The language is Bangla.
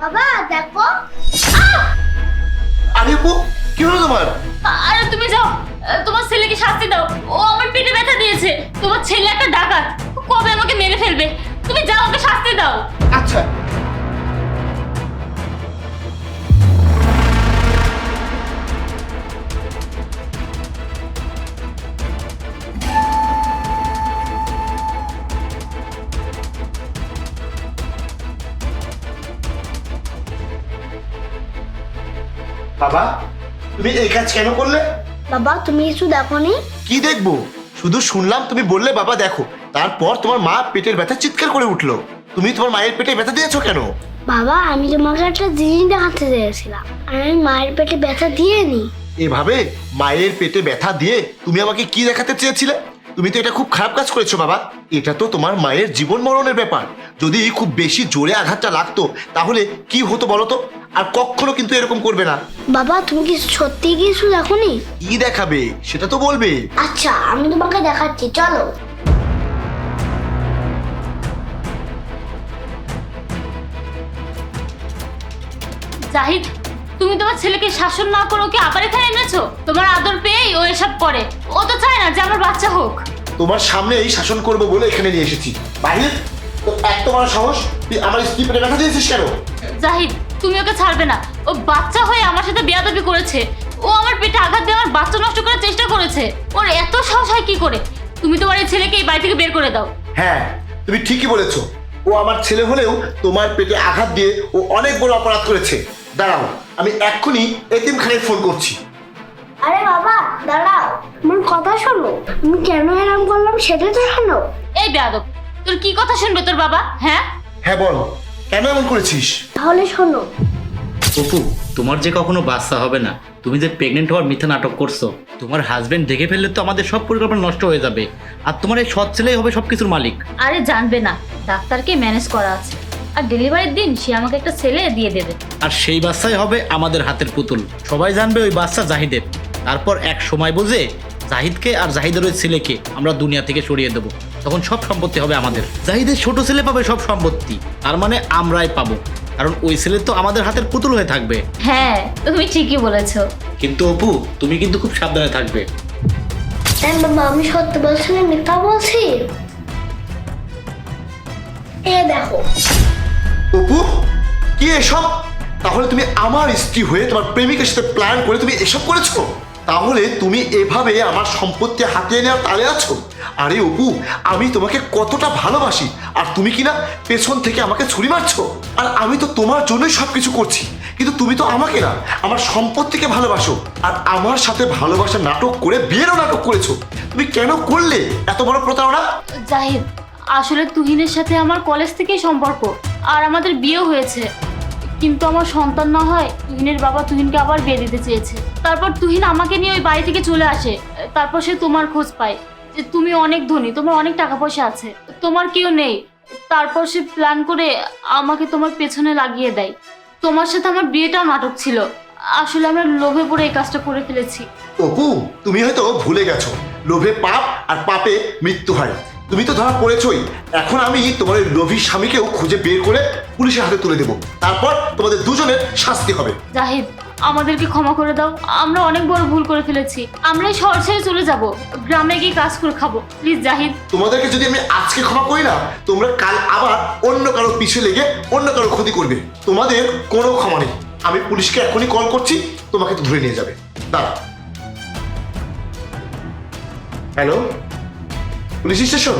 বাবা দেখো। আরে আপু, কি হলো তোমার? আরে তুমি যাও, তোমার ছেলেকে শাস্তি দাও। ও আমার পেটে ব্যথা দিয়েছে। তোমার ছেলে একটা ডাকাত, কবে আমাকে মেরে ফেলবে। তুমি যাও, ওকে শাস্তি দাও। আচ্ছা। বাবা, তুমি এই কাজ কেন করলে? বাবা তুমি কিছু দেখোনি? কি দেখবো? শুধু শুনলাম তুমি বললে বাবা দেখো, তারপর তোমার মা পেটের ব্যথা চিৎকার করে উঠলো। তুমি তোমার মায়ের পেটে ব্যথা দিয়েছো কেন? বাবা আমি তোমাকে একটা জিনিস দেখাতে চেয়েছিলাম, আমি মায়ের পেটে ব্যথা দিইনি। এভাবে মায়ের পেটে ব্যথা দিয়ে তুমি আমাকে কি দেখাতে চেয়েছিলে? তুমি তো এটা খুব খারাপ কাজ করেছো বাবা। এটা তো তোমার মায়ের জীবন মরণের ব্যাপার। যদি খুব বেশি জোরে আঘাতটা লাগতো তাহলে কি হতো বলো তো? আর কখনো কিন্তু এরকম করবে না। বাবা তুমি কি সত্যি কিছু দেখোনি? কি দেখাবে সেটা তো বলবে। আচ্ছা আমি তোমাকে দেখাচ্ছি, চলো। জাহিদ, তুমি তোমার ছেলেকে শাসন না করে ওকে আবার এখানে এনেছো। তোমার আদর পেয়েই ও এসব করে। ও তো চায় না যে আমার বাচ্চা হোক। তোমার সামনে এই শাসন করবো বলে এখানে নিয়ে এসেছি। বাইরে তো এত বড় সাহস, তুই আমার স্ত্রী পেটে ব্যথা দিয়েছিস কেন? জাহিদ, তুমি ওকে ছাড়বে না। ও বাচ্চা হয়ে আমার সাথে বেয়াদবি করেছে। ও আমার পেটে আঘাত দিয়ে আমার বাচ্চা নষ্ট করার চেষ্টা করেছে। ওর এত সাহস হয় কি করে? তুমি তোমার এই ছেলেকে এই বাড়ি থেকে বের করে দাও। হ্যাঁ, তুমি ঠিকই বলেছো। ও আমার ছেলে হলেও তোমার পেটে আঘাত দিয়ে ও অনেক বড় অপরাধ করেছে। দাঁড়াও, আমি এক্ষুনি এতিমখানায় ফোন করছি। আরে বাবা দাঁড়াও, আমার কথা শোনো। আমি কেন এরম করলাম সেটা তো শোনো। এই বেয়াদব, তোর কি কথা শুনবে তোর বাবা? হ্যাঁ, হ্যাঁ বল, কেন এমন করেছিস? তাহলে শোনো। অপু, তোমার যে কখনো বাচ্চা হবে না, তুমি যে প্রেগনেন্ট হওয়ার মিথ্যা নাটক করছো, তোমার হাজবেন্ড দেখে ফেললে তো আমাদের সব পরিকল্পনা নষ্ট হয়ে যাবে। আর তোমার এই সৎ ছেলেই হবে সবকিছুর মালিক। আরে জানবে না, ডাক্তারকে ম্যানেজ করা আছে। আর ডেলিভারির দিন সে আমাকে একটা ছেলে দিয়ে দেবে। আর সেই বাচ্চাই হবে আমাদের হাতের পুতুল। সবাই জানবে ওই বাচ্চা জাহিদের। তারপর এক সময় বুঝে জাহিদকে আর জাহিদের ওই ছেলেকে আমরা দুনিয়া থেকে সরিয়ে দেবো। তখন সব সম্পত্তি হবে আমাদের। জাহিদের ছোট ছেলে পাবে সব সম্পত্তি, তার মানে আমরাই পাবো। কারণ ওই ছেলে তো আমাদের হাতের পুতুল হয়ে থাকবে। হ্যাঁ, তুমি ঠিকই বলেছো। কিন্তু অপু, তুমি কিন্তু খুব সাবধানে থাকবে। হ্যাঁ বাবা, আমি সত্যি বলছি না মিথ্যা বলছি? এ দেখো। অপু, কি এসব? তাহলে তুমি আমার স্ত্রী হয়ে তোমার প্রেমিকের সাথে প্ল্যান করে তুমি এসব করেছো? তাহলে তুমি এভাবে আমার সম্পত্তি হাতিয়ে নেওয়ার তালে আছো? আরে অপু, আমি তোমাকে কতটা ভালোবাসি, আর তুমি কিনা পেছন থেকে আমাকে ছুরি মারছো। আর আমি তো তোমার জন্যই সবকিছু করছি, কিন্তু তুমি তো আমাকে না, আমার সম্পত্তিকে ভালোবাসো। আর আমার সাথে ভালোবাসার নাটক করে বিয়েরও নাটক করেছো। তুমি কেন করলে এত বড় প্রতারণা? জাহিদ, আসলে তুহিনের সাথে আমার কলেজ থেকেই সম্পর্ক, আর আমাদের বিয়ে হয়েছে। কিন্তু আমার সন্তান না হয় তুহিনের বাবা তুহিনকে আবার বিয়ে দিতে চেয়েছে। তারপর তুহিন আমাকে নিয়ে ওই বাড়ি থেকে চলে আসে। তারপর সে তোমার খোঁজ পায় যে তুমি অনেক ধনী, তোমার অনেক টাকা পয়সা আছে, তোমার কেউ নেই। তারপর সে প্ল্যান করে আমাকে তোমার পেছনে লাগিয়ে দেয়। তোমার সাথে আমার বিয়েটাও নাটক ছিল। আসলে আমরা লোভে পড়ে এই কাজটা করে ফেলেছি। অপু, তুমি হয়তো ভুলে গেছো, লোভে পাপ আর পাপে মৃত্যু হয়। তুমি তো ধরা পড়েছই। এখন আমি তোমার ওই লোভী স্বামীকেও খুঁজে বের করে পুলিশের হাতে তুলে দেবো। তারপর তোমাদের দুজনের শাস্তি হবে। জাহিদ, আমাদেরকে ক্ষমা করে দাও। আমরা অনেক বড় ভুল করে ফেলেছি। আমরা এই শহর ছেড়ে চলে যাব, গ্রামে গিয়ে কাজ করে খাবো। প্লিজ জাহিদ। তোমাদেরকে যদি আমি আজকে ক্ষমা করি না, তোমরা কাল আবার অন্য কারো পিছু লেগে অন্য কারো ক্ষতি করবে। তোমাদের কোনো ক্ষমা নেই। আমি পুলিশকে এখনই কল করছি, তোমাকে তো ধরে নিয়ে যাবে। দাঁড়া। Hello, police station?